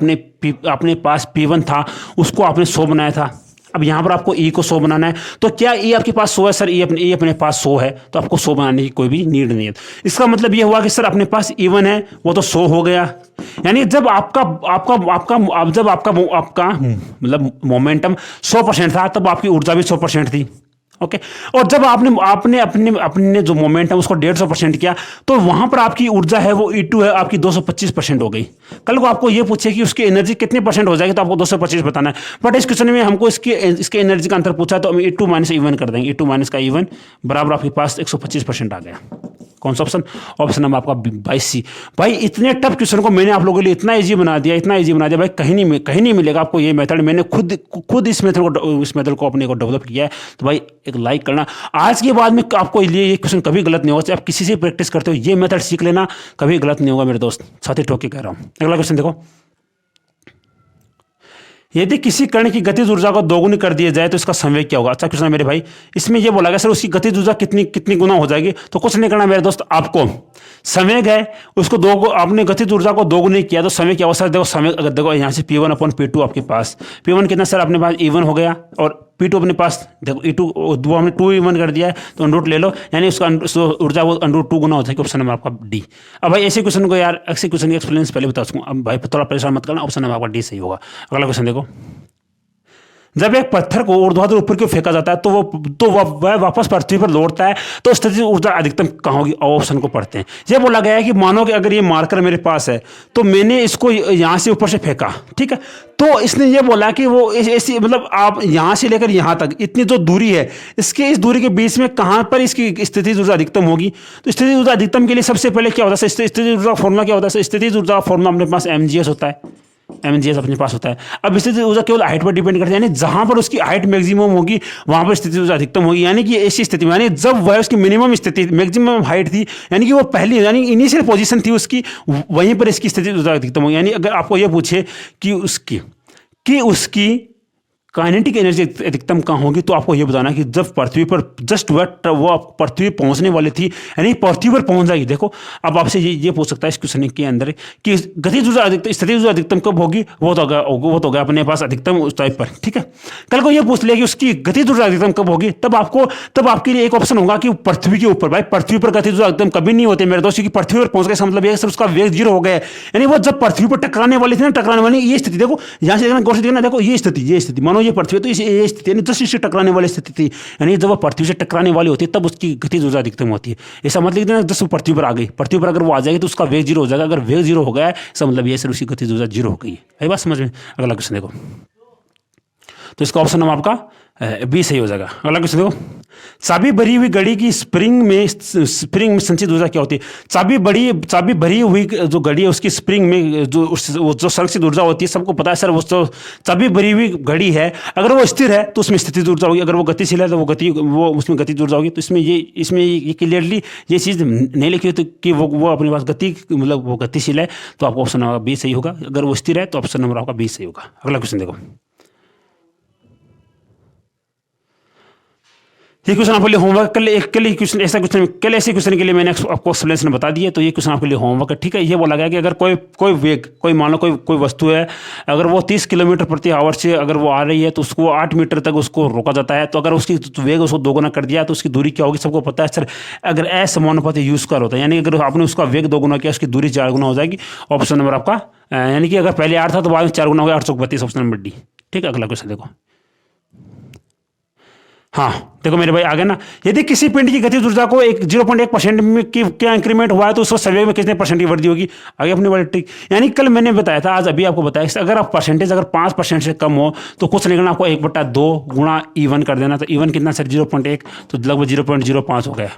Speaker 1: अपने पास P1 था, उसको आपने 100 बनाया था। अब यहाँ पर आपको E को 100 बनाना है, तो क्या E आपके पास 100 है सर, E अपने पास 100 है, तो आपको 100 बनाने की कोई भी नीड नहीं है। इसका मतलब ये हुआ कि सर अपने पास E1 है वो तो 100 हो गया, यानी जब आपका मतलब मोमेंटम 100% था तब आपकी ऊर्जा भी 100% थी। ओके, और जब आपने अपने जो मोमेंट है उसको 150% किया तो वहां पर आपकी ऊर्जा है वो E2 है आपकी 225% हो गई। कल को आपको ये पूछे कि उसकी एनर्जी कितने % हो जाएगी तो आपको 225 बताना है, बट इस क्वेश्चन में हमको इसके एनर्जी का अंतर पूछा है तो हम E2 माइनस E1 कर देंगे। E2 माइनस का E1 बराबर आपके पास 125% आ गया। कौन सा ऑप्शन? ऑप्शन नंबर आपका 22C। भाई इतने टफ क्वेश्चन को मैंने आप लोगों के लिए इतना इजी बना दिया भाई, कहीं नहीं मिलेगा आपको ये मेथड। मैंने खुद इस मेथड को अपने को डेवलप किया है, तो भाई एक लाइक करना। आज के बाद में आपको ये क्वेश्चन कभी गलत नहीं होगा, चाहे आप किसी से प्रैक्टिस करते हो ये मेथड सीख लेना, कभी गलत नहीं होगा मेरे दोस्त, साथ ही ठोक के कह रहा हूँ। अगला क्वेश्चन देखो, यदि किसी कण की गतिज ऊर्जा को दोगुनी कर दिया जाए तो इसका संवेग क्या होगा? अच्छा क्वेश्चन है मेरे भाई। इसमें ये बोला गया सर उसकी गतिज ऊर्जा कितनी गुना हो जाएगी, तो कुछ नहीं करना मेरे दोस्त, आपको संवेग है उसको आपने गतिज ऊर्जा को दोगुनी किया तो समय क्या होगा सर? देखो समय, अगर देखो यहाँ से P1 अपॉन P2 आपके पास, P1 कितना सर अपने पास E1 हो गया और P2 अपने पास देखो E2 हमने 2E1 कर दिया है तो अंडर ले लो, यानी उसका ऊर्जा वो अंडर 2 गुना हो जाएगी। ऑप्शन नंबर आपका D। अब भाई ऐसे क्वेश्चन को यार ऐसे क्वेश्चन की एक्सप्लेनेशन पहले बता सकूँ, अब भाई थोड़ा परेशान मत करना, ऑप्शन नंबर आपका D सही होगा। अगला क्वेश्चन देखो, जब एक पत्थर को ऊर्ध्वाधर ऊपर की ओर फेंका जाता है तो वह वापस पृथ्वी पर लौटता है, तो स्थितिज ऊर्जा अधिकतम कहाँ होगी? ऑप्शन को पढ़ते हैं। यह बोला गया है कि मानो कि अगर ये मार्कर मेरे पास है तो मैंने इसको यहाँ से ऊपर से फेंका, ठीक है, तो इसने ये बोला कि वो ऐसी मतलब आप यहाँ से लेकर यहाँ तक इतनी जो दूरी है, इस दूरी के बीच में कहाँ पर इसकी स्थितिज ऊर्जा अधिकतम होगी? तो स्थितिज ऊर्जा अधिकतम के लिए सबसे पहले क्या होता है? स्थितिज ऊर्जा फॉर्मूला क्या होता है? स्थितिज ऊर्जा फॉर्मूला अपने पास mgs होता है, mgs अपने पास होता है। अब स्थितिज ऊर्जा केवल हाइट पर डिपेंड करता है, यानी जहां पर उसकी हाइट मैक्सिमम होगी वहां पर स्थितिज ऊर्जा अधिकतम होगी। यानी कि ऐसी स्थिति में, यानी जब वह उसकी मिनिमम स्थिति मैक्सिमम हाइट थी, यानी कि वो पहली यानी इनिशियल पोजीशन थी उसकी, वहीं पर इसकी स्थितिज ऊर्जा अधिकतम होगी। यानी अगर आपको यह पूछे कि उसकी काइनेटिक एनर्जी अधिकतम कहाँ होगी, तो आपको यह बताना कि जब पृथ्वी पर जस्ट वो पृथ्वी पहुंचने वाली थी, यानी पृथ्वी पर पहुंच जाएगी। देखो अब आपसे ये पूछ सकता है इस क्वेश्चन के अंदर कि गतिज ऊर्जा अधिकतम स्थितिज ऊर्जा अधिकतम कब होगी? वो तो होगा अपने पास अधिकतम उस टाइप पर, ठीक है। कल को ये पूछ लिया कि उसकी गतिज ऊर्जा अधिकतम कब होगी, तब आपके लिए एक ऑप्शन होगा कि पृथ्वी के ऊपर। भाई पृथ्वी पर गतिज ऊर्जा अधिकतम कभी नहीं होते मेरे दोस्त, क्योंकि पृथ्वी पर पहुंच गए मतलब ये उसका वेग 0 हो गया, यानी वो जब पृथ्वी पर टकराने वाली थी ना, टकराने वाली ये स्थिति देखो, यहाँ से देखना गौर से देखना, देखो ये स्थिति मानो ये पृथ्वी तो ये स्थिति यानी जस्ट इससे टकराने वाली स्थिति थी, यानी जब वो पृथ्वी से टकराने वाली होती है तब उसकी गतिज ऊर्जा अधिकतम होती है। ऐसा मतलब कि जस्ट पृथ्वी पर आ गई, पृथ्वी पर अगर वो आ जाएगी तो उसका वेग 0 हो जाएगा। अगर वेग 0 हो गया इसका मतलब ये सर उसकी गतिज ऊर्जा 0 हो गई है। भाई बात समझ में? अगला क्वेश्चन देखो, तो इसका ऑप्शन नंबर आपका बी सही हो जाएगा। अगला क्वेश्चन देखो, चाबी भरी हुई घड़ी की स्प्रिंग में संचित ऊर्जा क्या होती है? चाबी भरी हुई जो घड़ी है उसकी स्प्रिंग में जो संचित ऊर्जा होती है, सबको पता है सर, वो जो चाबी भरी हुई घड़ी है अगर वो स्थिर है तो उसमें स्थितिज ऊर्जा होगी, अगर वो गतिशील है तो वो उसमें गतिज ऊर्जा होगी। तो इसमें ये क्लियरली ये चीज़ नहीं लिखी होती कि वो अपने पास गति मतलब वो गतिशील है, तो आपका ऑप्शन नंबर बी सही होगा। अगर वो स्थिर है तो ऑप्शन नंबर आपका बी सही होगा। अगला क्वेश्चन देखो, ये क्वेश्चन आपके लिए होमवर्क कल ऐसे क्वेश्चन के लिए मैंने आपको एक्सप्लेनेशन बता दिए, तो ये क्वेश्चन आपके लिए होमवर्क है, ठीक है। ये बोला गया कि अगर कोई मान लो कोई वस्तु है, अगर वो 30 किलोमीटर प्रति आवर से अगर वो आ रही है तो उसको 8 मीटर तक उसको रोका जाता है, तो अगर उसकी वेग उसको 2 गुना कर दिया तो उसकी दूरी क्या होगी? सबको पता है सर, अगर असमानुपाती यू स्क्वायर होता है, यानी अगर आपने उसका वेग 2 गुना किया उसकी दूरी 4 गुना हो जाएगी। ऑप्शन नंबर आपका यानी कि अगर पहले 8 था तो बाद में 4 गुना हो गया, 8 चौक 32, ऑप्शन नंबर डी, ठीक है। अगला क्वेश्चन देखो, हाँ देखो मेरे भाई आ गया ना, यदि किसी पिंड की गतिज ऊर्जा को 0.1% में की क्या इंक्रीमेंट हुआ है तो उस संवेग में कितने परसेंट की वृद्धि होगी? आगे अपनी वाली ट्रिक, यानी कल मैंने बताया था, आज अभी आपको बताया, अगर आप परसेंटेज अगर 5% से कम हो तो कुछ नहीं करना, आपको 1/2 गुणा E1 कर देना। तो E1 कितना सर? 0.1, तो लगभग 0.05 हो गया।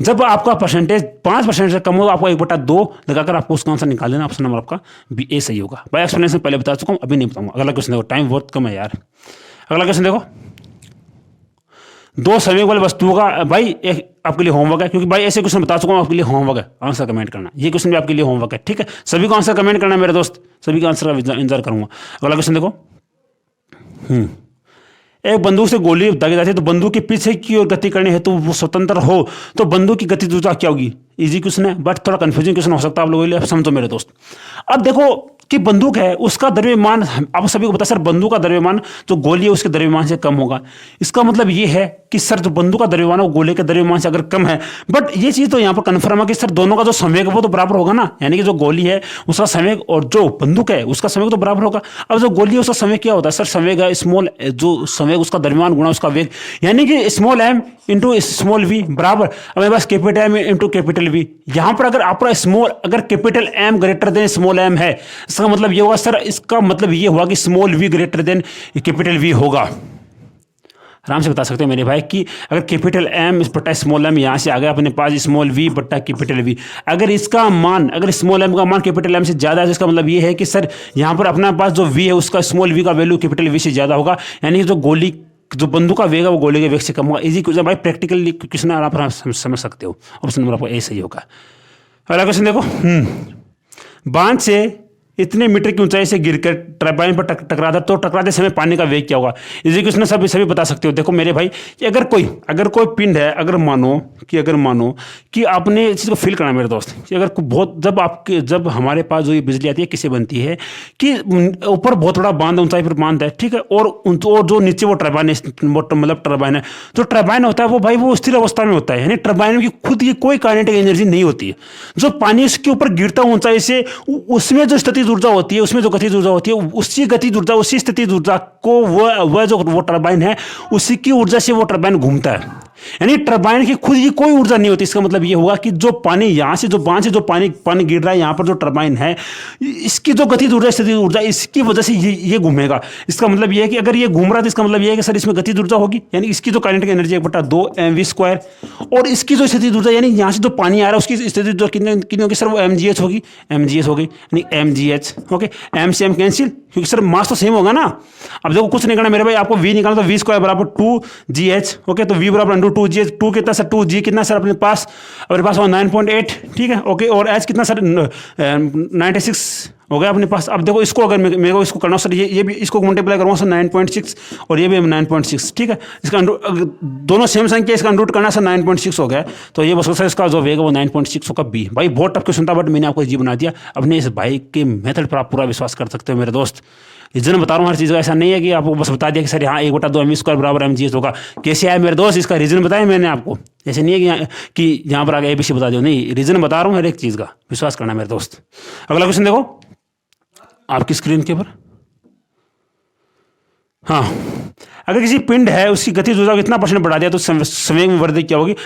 Speaker 1: जब आपका परसेंटेज 5% से कम हो तो आपको 1/2 लगाकर आपको उसका आंसर निकाल देना। ऑप्शन नंबर आपका बी ए सही होगा। भाई एक्सप्लेनेशन पहले बता चुका हूँ, अभी नहीं बताऊंगा। अगला क्वेश्चन देखो, टाइम बहुत कम है यार। अगला क्वेश्चन देखो, 2 संवेग वाले वस्तुओं का, भाई एक आपके लिए होमवर्क है, क्योंकि भाई ऐसे क्वेश्चन बता चुका हूं, आपके लिए होमवर्क है, आंसर कमेंट करना। ये क्वेश्चन भी आपके लिए होमवर्क है, ठीक है। सभी को आंसर कमेंट करना मेरे दोस्त, सभी का आंसर का इंतजार करूंगा। अगला क्वेश्चन देखो, एक बंदूक से गोली दागी जाती है तो बंदूक के पीछे की ओर गति करने हेतु वो स्वतंत्र हो तो बंदूक की गतिज ऊर्जा क्या होगी? इजी क्वेश्चन है बट थोड़ा कंफ्यूजिंग क्वेश्चन हो सकता है आप लोगों के लिए, समझो मेरे दोस्त। अब देखो कि बंदूक है उसका द्रव्यमान, आप सभी को पता है सर, बंदूक का द्रव्यमान जो गोली है उसके द्रव्यमान से कम होगा। इसका मतलब ये है कि सर जो बंदूक का द्रव्यमान है वो गोले के द्रव्यमान से अगर कम है, बट ये चीज तो यहाँ पर कन्फर्म है कि सर दोनों का जो संवेग है वो तो बराबर होगा ना, यानी कि जो गोली है उसका संवेग और जो बंदूक है उसका संवेग तो बराबर होगा। अब जो गोली है उसका संवेग क्या होता है सर? संवेग है स्मॉल, जो संवेग उसका द्रव्यमान गुणा उसका वेग, यानी कि small m into small v बराबर अब मेरे पास capital M into capital v। यहाँ पर अगर आपका स्मॉल, अगर capital M greater than small m है, इसका मतलब ये होगा सर, इसका मतलब ये हुआ कि small v greater than capital V होगा। आराम से बता सकते हैं मेरे भाई कि अगर कैपिटल M बट्टा स्मॉल m यहाँ से आ गया अपने पास स्मॉल v बट्टा कैपिटल V, अगर इसका मान, अगर स्मॉल m का मान कैपिटल M से ज्यादा है तो इसका मतलब ये है कि सर यहाँ पर अपने पास जो v है उसका स्मॉल v का वैल्यू कैपिटल V से ज्यादा होगा, यानी जो गोली जो बंदूक का वेग है वो गोले के वेग से कम होगा। इजी क्वेश्चन भाई, प्रैक्टिकली क्वेश्चन आप समझ सकते हो। ऑप्शन नंबर आपका ए सही होगा। अगला क्वेश्चन देखो, बांध से इतने मीटर की ऊंचाई से गिरकर टरबाइन पर टकराता तो टकराते समय पानी का वेग क्या होगा? इसी क्वेश्चन सभी बता सकते हो। देखो मेरे भाई, अगर कोई पिंड है, अगर मानो कि आपने इस चीज़ को फील करना मेरे दोस्त कि अगर बहुत जब हमारे पास जो ये बिजली आती है किससे बनती है कि ऊपर बहुत बड़ा बांध, ऊंचाई पर बांध है, ठीक है, और जो नीचे वो टरबाइन मतलब टरबाइन है, जो टरबाइन होता है वो भाई वो स्थिर अवस्था में होता है, यानी टरबाइन की खुद की कोई काइनेटिक एनर्जी नहीं होती है। जो पानी उसके ऊपर गिरता ऊंचाई से उसमें जो स्थिति गतिज ऊर्जा होती है, उसमें जो गतिज ऊर्जा होती है, उसी गतिज ऊर्जा, उसी स्थितिज ऊर्जा को वह जो वो टरबाइन है उसी की ऊर्जा से वो टरबाइन घूमता है। यानी टरबाइन की खुद की कोई ऊर्जा नहीं होती। इसका मतलब ये होगा कि जो पानी यहाँ से जो बांध से जो पानी गिर रहा है यहाँ पर जो टरबाइन है, इसकी जो गतिज ऊर्जा, स्थितिज ऊर्जा, इसकी वजह से ये घूमेगा। इसका मतलब ये है कि अगर ये घूम रहा है तो इसका मतलब ये है कि सर इसमें गतिज ऊर्जा होगी, यानी इसकी जो काइनेटिक एनर्जी 1/2 mv², और इसकी जो स्थितिज ऊर्जा यानी यहाँ से जो पानी आ रहा है उसकी स्थितिज ऊर्जा कितनी होगी सर, वो mgh होगी, यानी mgh। ओके, m से m कैंसिल, क्योंकि सर मास तो सेम होगा ना। अब देखो कुछ नहीं करना मेरे भाई, आपको v निकालना तो v² बराबर 2gh। ओके, तो v बराबर 2gh, 2 कितना सर, 2g कितना सर अपने पास 9.8, ठीक है। ओके, और h कितना सर 96 हो गया अपने पास। अब देखो इसको अगर मेरे को इसको करना सर, ये भी इसको मल्टीप्लाई करूँगा सर 9.6 और ये भी 9.6, ठीक है। इसका दोनों सेम संख्या, इसका अंडरूट करना सर 9.6 हो गया, तो ये बस सर इसका जो वेग है वो 9.6 होगा बी। भाई बहुत टफ क्वेश्चन था, बट मैंने आपको जी बना दिया। अपने इस भाई के मेथड पर आप पूरा विश्वास कर सकते हो मेरे दोस्त। रीजन बता रहा हूँ हर चीज़ का, ऐसा नहीं है कि आपको बस बता दिया कि सर हाँ 1/2 mv² बराबर mgh होगा। कैसे आया मेरे दोस्त, इसका रीजन बताया मैंने आपको। ऐसे नहीं है कि यहाँ पर आगे ABC बता दो, नहीं, रीजन बता रहा हूँ हर एक चीज़ का, विश्वास करना मेरे दोस्त। अगला क्वेश्चन देखो आपकी स्क्रीन के ऊपर। हाँ, अगर किसी पिंड है उसकी गतिज ऊर्जा को इतना % बढ़ा दिया तो संवेग में वृद्धि क्या होगी।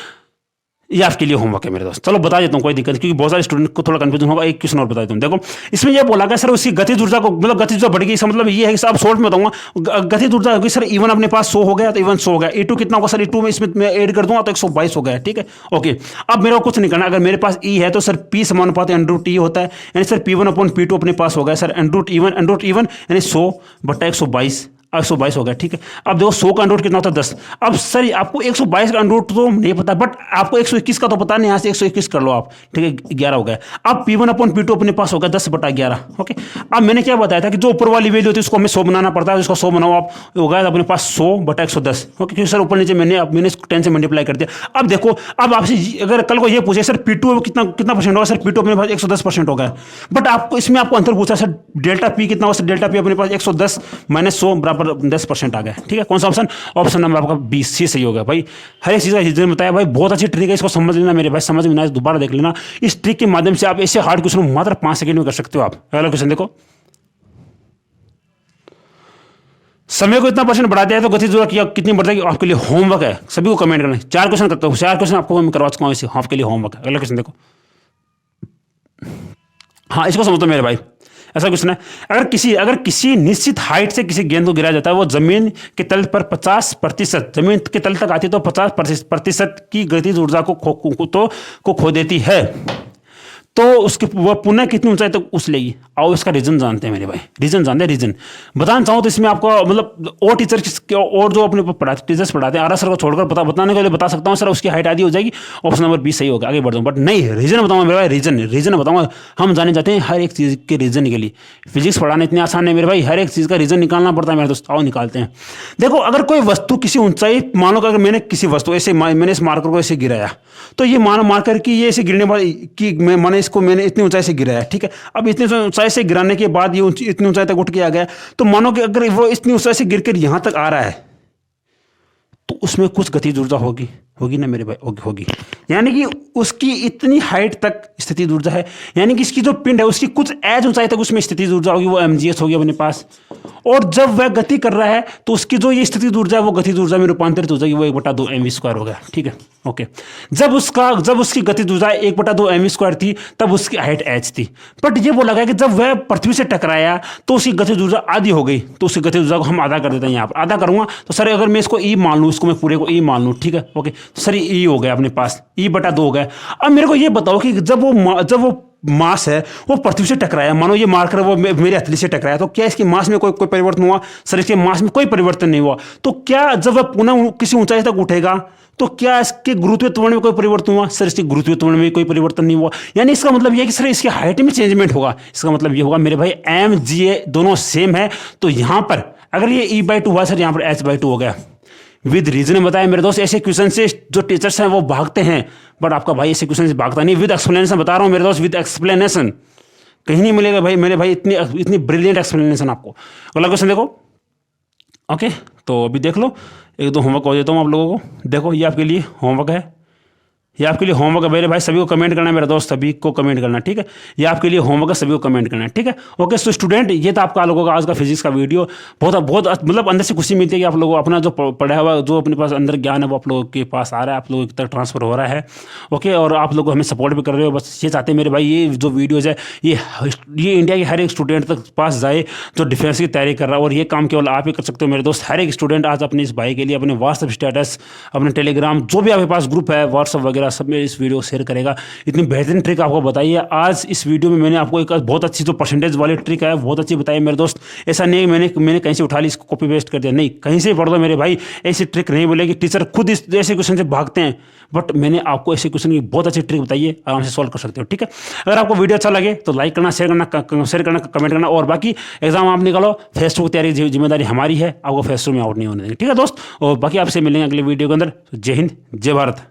Speaker 1: ये आपके लिए होमवर्क है मेरे दोस्त। चलो बता देता हूँ, कोई दिक्कत, क्योंकि बहुत सारे स्टूडेंट को थोड़ा कंफ्यूजन होगा। एक क्वेश्चन और बता देता हूँ। देखो इसमें ये बोला गया सर उसकी गतिज ऊर्जा को, मतलब गतिज ऊर्जा बढ़ गई, इसका मतलब ये है कि अब शॉर्ट में बताऊंगा। गतिज ऊर्जा होगी सर E1 अपने पास 100 हो गया, तो E1 100 हो गया। E2 कितना होगा सर, E2 में इसमें मैं ऐड कर दूंगा तो 122 हो गया, ठीक है। ओके, अब मेरे को कुछ नहीं करना। अगर मेरे पास E है तो सर P समानुपात √T होता है, यानी सर P1/P2 अपने पास हो गया सर √E1 यानी 100/122, 122 हो गया, ठीक है। अब देखो 100 का अंडरूट कितना होता है 10। अब सर आपको 122 का अंडरूट तो नहीं पता, बट आपको 121 का तो पता नहीं, यहाँ से 121 कर लो आप, ठीक है, 11 हो गया। अब P1/P2 अपने पास होगा 10/11। ओके, अब मैंने क्या बताया था कि जो ऊपर वाली वैल्यू होती है उसको हमें 100 बनाना पड़ता है, उसको 100 बनाओ आप, होगा अपने पास 100/110। ओके, क्योंकि सर ऊपर नीचे मैंने इसको 10 से मल्टीप्लाई कर दिया। अब देखो, अब आपसे अगर कल को ये पूछे सर P2 कितना % होगा, सर P2 अपने पास 110% हो गया, बट आपको इसमें आपको अंतर पूछा सर डेल्टा P कितना होगा, सर डेल्टा P अपने पास 110 - 100 बराबर 10% आ गया, ठीक है। कौन सा ऑप्शन, ऑप्शन नंबर आपका बी, सी सही होगा। भाई हर एक चीज़ का रीजन बताया भाई, बहुत अच्छी ट्रिक है, इसको समझ लेना मेरे भाई, समझ में ना दोबारा देख लेना। इस ट्रिक के माध्यम से आप ऐसे हार्ड क्वेश्चन मात्र 5 सेकंड में कर सकते हो आप। अगला क्वेश्चन देखो, समय को इतना % बढ़ा दिया है तो गतिज ऊर्जा कितनी बढ़ जाएगी। आपके लिए होमवर्क है, सभी को कमेंट करना है। 4 क्वेश्चन करता हूँ, 4 क्वेश्चन आपको मैं करवा चुका हूँ, इसे आपके लिए होमवर्क है। अगला क्वेश्चन देखो, हाँ इसको समझो मेरे भाई। ऐसा क्वेश्चन है, अगर किसी निश्चित हाइट से किसी गेंद को गिराया जाता है, वो जमीन के तल पर 50%, जमीन के तल तक आती है तो 50% की गतिज ऊर्जा को खो देती है, तो उसकी वह पुनः कितनी ऊंचाई तक उछलेगी। आओ इसका रीजन जानते हैं मेरे भाई, रीजन जानते हैं। रीजन बताना चाहूँ तो इसमें आपको मतलब और टीचर और जो अपने टीचर्स पढ़ाते हैं, आर सर को छोड़कर बताने के लिए बता सकता हूँ सर उसकी हाइट आधी हो जाएगी, ऑप्शन नंबर बी सही होगा। आगे बढ़ जाऊँ, बट नहीं, रीजन बताऊँगा मेरे भाई, रीजन बताऊँगा। हम जाने जाते हैं हर एक चीज़ के रीजन के लिए। फिजिक्स पढ़ाना इतनी आसान है मेरे भाई, हर एक चीज़ का रीजन निकालना पड़ता है मेरे दोस्त। आओ निकालते हैं। देखो अगर कोई वस्तु किसी ऊंचाई, मान लो अगर मैंने किसी वस्तु ऐसे मैंने इस मार्कर को ऐसे गिराया, तो ये मार्कर की ये ऐसे गिरने वाली कि मैंने इतनी ऊंचाई से गिराया, ठीक है। अब इतनी ऊंचाई से गिराने के बाद ये इतनी ऊंचाई तक उठ के आ गया, तो मानो कि अगर वो इतनी ऊंचाई से गिरकर यहां तक आ रहा है तो उसमें कुछ गतिज ऊर्जा होगी ना मेरे भाई, होगी। यानी कि उसकी इतनी हाइट तक स्थितिज ऊर्जा है, यानी कि इसकी जो पिंड है उसकी कुछ एज ऊंचाई तक उसमें स्थितिज ऊर्जा होगी, वो mgh होगी अपने पास। और जब वह गति कर रहा है तो उसकी जो ये स्थितिज ऊर्जा है वो गतिज ऊर्जा में रूपांतरित हो जाएगी, वो 1/2 mv² हो गया, ठीक है। ओके, जब उसकी गतिज ऊर्जा 1/2 mv² थी तब उसकी हाइट h थी, बट ये बोला गया कि जब वह पृथ्वी से टकराया तो उसकी गतिज ऊर्जा आधी हो गई, तो उसकी गतिज ऊर्जा को हम आधा कर देते हैं। यहाँ पर आधा करूंगा तो सर अगर मैं इसको E मान लूँ, इसको मैं पूरे को E मान लूँ, ठीक है। ओके, सर E हो गया अपने पास, E/2 हो गया। अब मेरे को ये बताओ कि जब वो मास है वो पृथ्वी से टकराया, मानो ये मार्कर वो मेरे हथेली से टकराया, तो क्या इसके मास में कोई परिवर्तन हुआ? सर इसके मास में कोई परिवर्तन नहीं हुआ। तो क्या जब वह पुनः किसी ऊंचाई तक उठेगा तो क्या इसके गुरुत्वीय त्वरण में कोई परिवर्तन हुआ? सर इसके गुरुत्वीय त्वरण में कोई परिवर्तन नहीं हुआ। यानी इसका मतलब यह कि सर इसकी हाइट में चेंजमेंट होगा। इसका मतलब ये होगा मेरे भाई mgh दोनों सेम है, तो यहां पर अगर ये E/2 हुआ सर, यहां पर h/2 हो गया। विद रीजन बताया मेरे दोस्त। ऐसे क्वेश्चन से जो टीचर्स हैं वो भागते हैं, बट आपका भाई ऐसे क्वेश्चन से भागता नहीं। विद एक्सप्लेनेशन बता रहा हूँ मेरे दोस्त, विद एक्सप्लेनेशन कहीं नहीं मिलेगा भाई मेरे भाई, इतनी ब्रिलियंट एक्सप्लेनेशन आपको। अगला क्वेश्चन देखो। ओके, तो अभी देख लो, 1-2 होमवर्क हो देता हूँ आप लोगों को। देखो ये आपके लिए होमवर्क है, ये आपके लिए होमवर्क है मेरे भाई, सभी को कमेंट करना है मेरा दोस्त, सभी को कमेंट करना, ठीक है। ये आपके लिए होमवर्क है, सभी को कमेंट करना है, ठीक है। ओके सो स्टूडेंट, ये था आपका लोगों का आज का फिजिक्स का वीडियो। बहुत बहुत मतलब अंदर से खुशी मिलती है कि आप लोगों को अपना जो पढ़ा हुआ जो अपने पास अंदर ज्ञान है वो आप लोगों के पास आ रहा है, आप लोगों तक ट्रांसफर हो रहा है। ओके, और आप लोग हमें सपोर्ट भी कर रहे हो। बस ये चाहते हैं मेरे भाई, ये जो वीडियोज़ है ये इंडिया के हर एक स्टूडेंट तक पास जाए जो डिफेंस की तैयारी कर रहा है। और ये काम केवल आप ही कर सकते हो मेरे दोस्त। हर एक स्टूडेंट आज अपने इस भाई के लिए अपने व्हाट्सएप स्टेटस, अपने टेलीग्राम, जो भी आपके पास ग्रुप है व्हाट्सएप वगैरह, सब में इस वीडियो को शेयर करेगा। इतनी बेहतरीन ट्रिक आपको बताई है आज इस वीडियो में। मैंने आपको एक बहुत अच्छी जो परसेंटेज वाली ट्रिक है बहुत अच्छी बताई मेरे दोस्त। ऐसा नहीं मैंने कहीं से उठा ली इसको कॉपी पेस्ट कर दिया, नहीं, कहीं से पढ़ दो मेरे भाई। ऐसी ट्रिक नहीं बोलेगी, टीचर खुद इस ऐसे क्वेश्चन से भागते हैं, बट मैंने आपको ऐसे क्वेश्चन की बहुत अच्छी ट्रिक बताई है, आराम से सॉल्व कर सकते हो, ठीक है। अगर आपको वीडियो अच्छा लगे तो लाइक करना, शेयर करना, कमेंट करना। और बाकी एग्जाम आप निकालो, फेस टू तैयारी जिम्मेदारी हमारी है, आपको फेस टू में आउट नहीं होने देंगे, ठीक है दोस्त। और बाकी आपसे मिलेंगे अगले वीडियो के अंदर। जय हिंद, जय भारत।